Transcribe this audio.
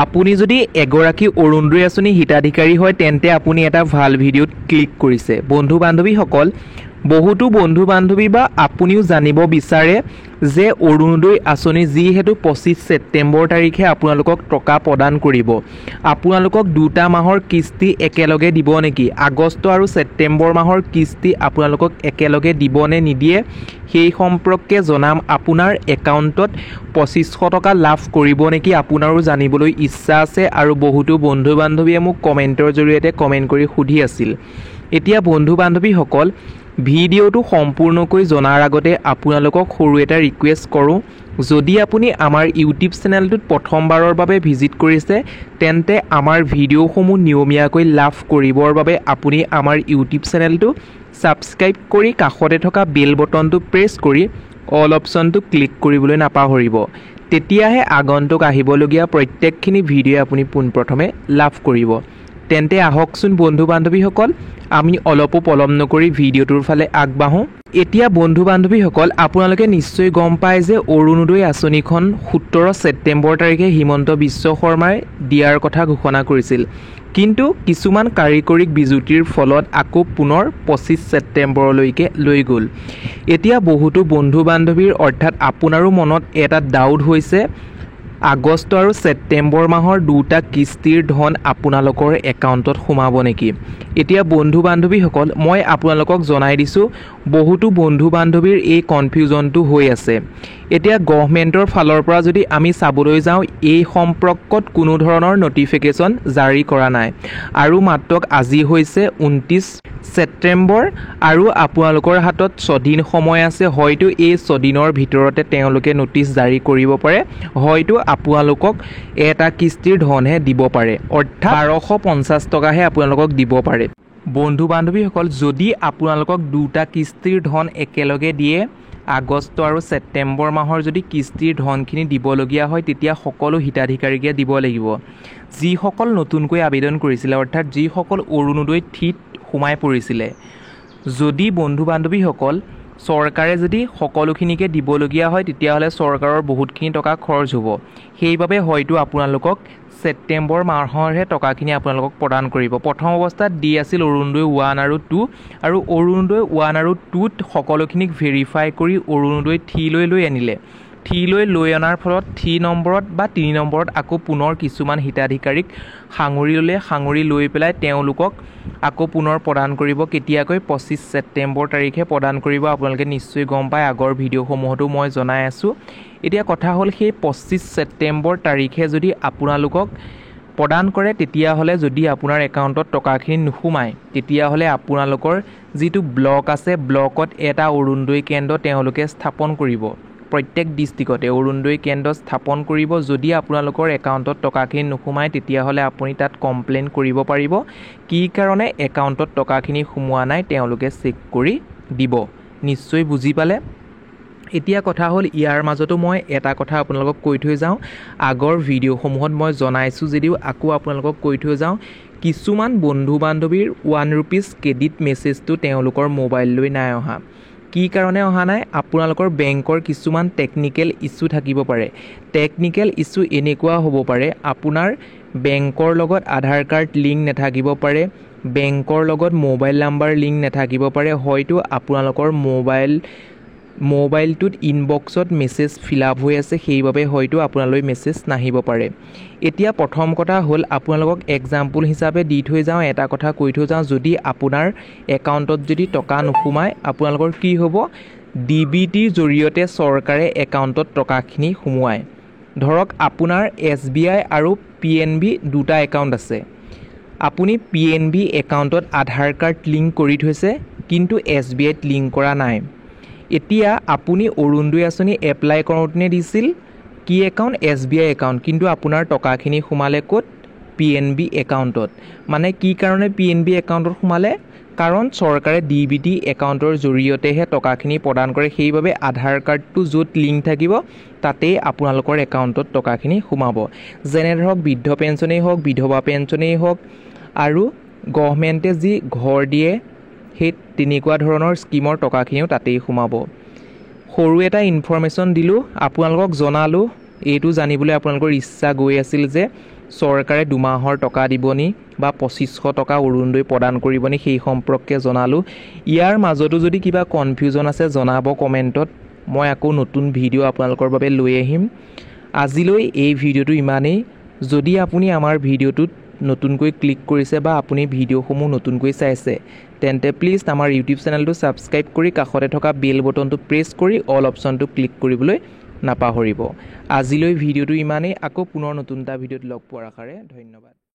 আপুনি যদি এগৰাকী অৰুণোদয় আঁচনি হিতাধিকাৰী হয় তেন্তে আপুনি এটা ভাল ভিডিঅ'ত ক্লিক কৰিছে। বন্ধু বান্ধৱীসকল, বহুতো বন্ধু বান্ধৱী বা আপুনিও জানিব বিচাৰে যে অৰুণোদয় আঁচনি যিহেতু 25 ছেপ্টেম্বৰ তাৰিখে আপোনালোকক টকা প্ৰদান কৰিব, আপোনালোকক দুটা মাহৰ কিস্তি একেলগে দিব নেকি? আগষ্ট আৰু ছেপ্টেম্বৰ মাহৰ কিস্তি আপোনালোকক একেলগে দিব নে নিদিয়ে সেই সম্পৰ্কে জনাম। আপোনাৰ একাউণ্টত 2500 টকা লাভ কৰিব নেকি আপোনাৰো জানিবলৈ ইচ্ছা আছে আৰু বহুতো বন্ধু বান্ধৱীয়ে মোক কমেণ্টৰ জৰিয়তে কমেণ্ট কৰি সুধি আছিল। এতিয়া বন্ধু বান্ধৱীসকল, ভিডিঅ'টো সম্পূৰ্ণকৈ জনাৰ আগতে আপোনালোকক সৰু এটা ৰিকুৱেষ্ট কৰোঁ, যদি আপুনি আমাৰ ইউটিউব চেনেলটোত প্ৰথমবাৰৰ বাবে ভিজিট কৰিছে তেন্তে আমাৰ ভিডিঅ'সমূহ নিয়মীয়াকৈ লাভ কৰিবৰ বাবে আপুনি আমাৰ ইউটিউব চেনেলটো ছাবস্ক্ৰাইব কৰি কাষতে থকা বেল বটনটো প্ৰেছ কৰি অল অপশ্যনটো ক্লিক কৰিবলৈ নাপাহৰিব। তেতিয়াহে আগন্তুক আহিবলগীয়া প্ৰত্যেকখিনি ভিডিঅ' আপুনি পোনপ্ৰথমে লাভ কৰিব। তেন্তে আহকচোন বন্ধু বান্ধৱীসকল, আমি অলপো পলম নকৰি ভিডিঅ'টোৰ ফালে আগবাঢ়োঁ। এতিয়া বন্ধু বান্ধৱীসকল, আপোনালোকে নিশ্চয় গম পায় যে অৰুণোদয় আঁচনিখন 17 ছেপ্টেম্বৰ তাৰিখে হিমন্ত বিশ্ব শৰ্মাই দিয়াৰ কথা ঘোষণা কৰিছিল, কিন্তু কিছুমান কাৰিকৰী বিজুতিৰ ফলত আকৌ পুনৰ 25 ছেপ্টেম্বৰলৈকে লৈ গ'ল। এতিয়া বহুতো বন্ধু বান্ধৱীৰ অৰ্থাৎ আপোনাৰো মনত এটা ডাউট হৈছে, আগষ্ট আৰু ছেপ্টেম্বৰ মাহৰ দুটা কিস্তিৰ ধন আপোনালোকৰ একাউণ্টত সোমাব নেকি? এতিয়া বন্ধু বান্ধৱীসকল, মই আপোনালোকক জনাই দিছোঁ, বহুতো বন্ধু বান্ধৱীৰ এই কনফিউজনটো হৈ আছে। এতিয়া গভৰ্ণমেণ্টৰ ফালৰ পৰা যদি আমি চাবলৈ যাওঁ, এই সম্পৰ্কত কোনো ধৰণৰ নটিফিকেশ্যন জাৰি কৰা নাই আৰু মাত্ৰ আজি হৈছে 29 ছেপ্টেম্বৰ আৰু আপোনালোকৰ হাতত 6 দিন সময় আছে। হয়তো এই 6 দিনৰ ভিতৰতে তেওঁলোকে নটিচ জাৰি কৰিব পাৰে, হয়তো আপোনালোকক এটা কিস্তিৰ ধনহে দিব পাৰে, অৰ্থাৎ 1250 টকাহে আপোনালোকক দিব পাৰে। বন্ধু বান্ধৱীসকল, যদি আপোনালোকক দুটা কিস্তিৰ ধন একেলগে দিয়ে, আগষ্ট আৰু ছেপ্টেম্বৰ মাহৰ যদি কিস্তিৰ ধনখিনি দিবলগীয়া হয় তেতিয়া সকলো হিতাধিকাৰীকে দিব লাগিব। যিসকল নতুনকৈ আবেদন কৰিছিলে, অৰ্থাৎ যিসকল অৰুণোদয় থিত সোমাই পৰিছিলে, যদি বন্ধু বান্ধৱীসকল চৰকাৰে যদি সকলোখিনিকে দিবলগীয়া হয় তেতিয়াহ'লে চৰকাৰৰ বহুতখিনি টকা খৰচ হ'ব। সেইবাবে হয়তো আপোনালোকক ছেপ্টেম্বৰ মাহৰহে টকাখিনি আপোনালোকক প্ৰদান কৰিব। প্ৰথম অৱস্থাত দি আছিল অৰুণোদয় 1 আৰু 2, আৰু অৰুণোদয় 1 আৰু 2ত সকলোখিনিক ভেৰিফাই কৰি অৰুণোদয় 3 লৈ আনিলে। 3 লৈ অনাৰ ফলত 3 নম্বৰত বা 3 নম্বৰত আকৌ পুনৰ কিছুমান হিতাধিকাৰীক সাঙুৰি লৈ পেলাই তেওঁলোকক আকৌ পুনৰ প্ৰদান কৰিব। কেতিয়াকৈ? 25 ছেপ্টেম্বৰ তাৰিখে প্ৰদান কৰিব। আপোনালোকে নিশ্চয় গম পায়, আগৰ ভিডিঅ'সমূহতো মই জনাই আছোঁ। এতিয়া কথা হ'ল, সেই 25 ছেপ্টেম্বৰ তাৰিখে যদি আপোনালোকক প্ৰদান কৰে তেতিয়াহ'লে যদি আপোনাৰ একাউণ্টত টকাখিনি নোসোমায় তেতিয়াহ'লে আপোনালোকৰ যিটো ব্লক আছে, ব্লকত এটা অৰুণোদয় কেন্দ্ৰ তেওঁলোকে স্থাপন কৰিব। প্ৰত্যেক ডিষ্ট্ৰিক্টতে অৰুণোদয় কেন্দ্ৰ স্থাপন কৰিব। যদি আপোনালোকৰ একাউণ্টত টকাখিনি নোসোমায় তেতিয়াহ'লে আপুনি তাত কমপ্লেইন কৰিব পাৰিব, কি কাৰণে একাউণ্টত টকাখিনি সোমোৱা নাই তেওঁলোকে চেক কৰি দিব। নিশ্চয় বুজি পালে? এতিয়া কথা হ'ল, ইয়াৰ মাজতো মই এটা কথা আপোনালোকক কৈ থৈ যাওঁ, আগৰ ভিডিঅ'সমূহত মই জনাইছোঁ যদিও আকৌ আপোনালোকক কৈ থৈ যাওঁ, কিছুমান বন্ধু বান্ধৱীৰ 1 ৰুপিজ ক্ৰেডিট মেছেজটো তেওঁলোকৰ মোবাইললৈ নাই অহা। কি কাৰণে অহা নাই? আপোনালোকৰ বেংকৰ কিছুমান টেকনিকেল ইছ্যু থাকিব পাৰে। টেকনিকেল ইছ্যু এনেকুৱা হ'ব পাৰে, আপোনাৰ বেংকৰ লগত আধাৰ কাৰ্ড লিংক নাথাকিব পাৰে, বেংকৰ লগত মোবাইল নাম্বাৰ লিংক নাথাকিব পাৰে, হয়তো আপোনালোকৰ মোবাইলটোত ইনবক্সত মেছেজ ফিল আপ হৈ আছে, সেইবাবে হয়তো আপোনালৈ মেছেজ নাহিব পাৰে। এতিয়া প্ৰথম কথা হ'ল, আপোনালোকক এক্সাম্পল হিচাপে দি থৈ যাওঁ, এটা কথা কৈ থৈ যাওঁ, যদি আপোনাৰ একাউণ্টত যদি টকা নোসোমায় আপোনালোকৰ কি হ'ব? DBTৰ জৰিয়তে চৰকাৰে একাউণ্টত টকাখিনি সোমোৱায়। ধৰক আপোনাৰ SBI আৰু PNB দুটা একাউণ্ট আছে। আপুনি PNB একাউণ্টত আধাৰ কাৰ্ড লিংক কৰি থৈছে কিন্তু SBIত লিংক কৰা নাই। এতিয়া আপুনি অৰুণোদয় আঁচনি এপ্লাই কৰোঁতে দিছিল কি একাউণ্ট? SBI একাউণ্ট, কিন্তু আপোনাৰ টকাখিনি সোমালে ক'ত? PNB একাউণ্টত। মানে কি কাৰণে PNB একাউণ্টত সোমালে? কাৰণ চৰকাৰে DBT একাউণ্টৰ জৰিয়তেহে টকাখিনি প্ৰদান কৰে, সেইবাবে আধাৰ কাৰ্ডটো য'ত লিংক থাকিব তাতেই আপোনালোকৰ একাউণ্টত টকাখিনি সোমাব। যেনে ধৰক বৃদ্ধ পেঞ্চনেই হওক, বিধৱা পেঞ্চনেই হওক, আৰু গভৰ্ণমেণ্টে যি ঘৰ দিয়ে সেই তেনেকুৱা ধৰণৰ স্কিমৰ টকাখিনিও তাতেই সোমাব। সৰু এটা ইনফৰমেশ্যন দিলোঁ, আপোনালোকক জনালোঁ। এইটো জানিবলৈ আপোনালোকৰ ইচ্ছা গৈ আছিল যে চৰকাৰে 2 মাহৰ টকা দিবনি বা 2500 টকা অৰুণোদয় প্ৰদান কৰিবনি সেই সম্পৰ্কে জনালোঁ। ইয়াৰ মাজতো যদি কিবা কনফিউজন আছে জনাব কমেণ্টত, মই আকৌ নতুন ভিডিঅ' আপোনালোকৰ বাবে লৈ আহিম। আজিলৈ এই ভিডিঅ'টো ইমানেই। যদি আপুনি আমাৰ ভিডিঅ'টোত নতুনকৈ ক্লিক কৰিছে বা আপুনি ভিডিঅ'সমূহ নতুনকৈ চাইছে তেন্তে প্লিজ আমাৰ ইউটিউব চেনেলটো ছাবস্ক্ৰাইব কৰি কাষতে থকা বেল বটনটো প্ৰেছ কৰি অল অপশ্যনটো ক্লিক কৰিবলৈ নাপাহৰিব। আজিলৈ ভিডিঅ'টো ইমানেই। আকৌ পুনৰ নতুন এটা ভিডিঅ'ত লগ পোৱাৰ আশাৰে ধন্যবাদ।